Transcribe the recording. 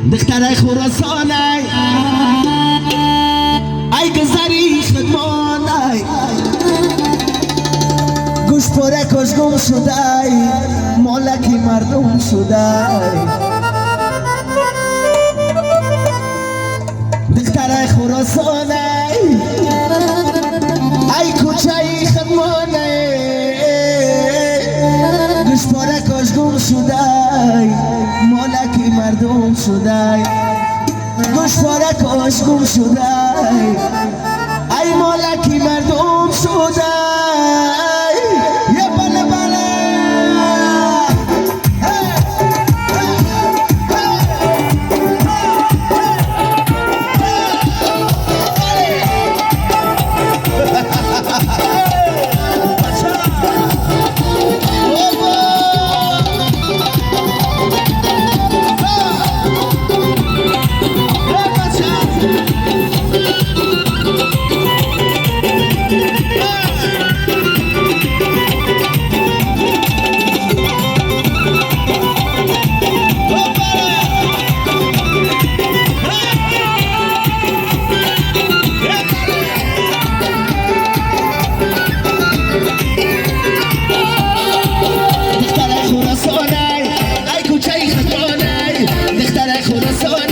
دخترای خراسانای ای گذری خدمانای گوش پره کش گم شدای مالکی مردم شدای دخترای خراسانای ای کوچه خدمانای گوش پره کش گم شدای مالکی مردم شدای گوش پاره کش گم شدای ای مالکی مردم شدای یه بله بله دخترای خراسانای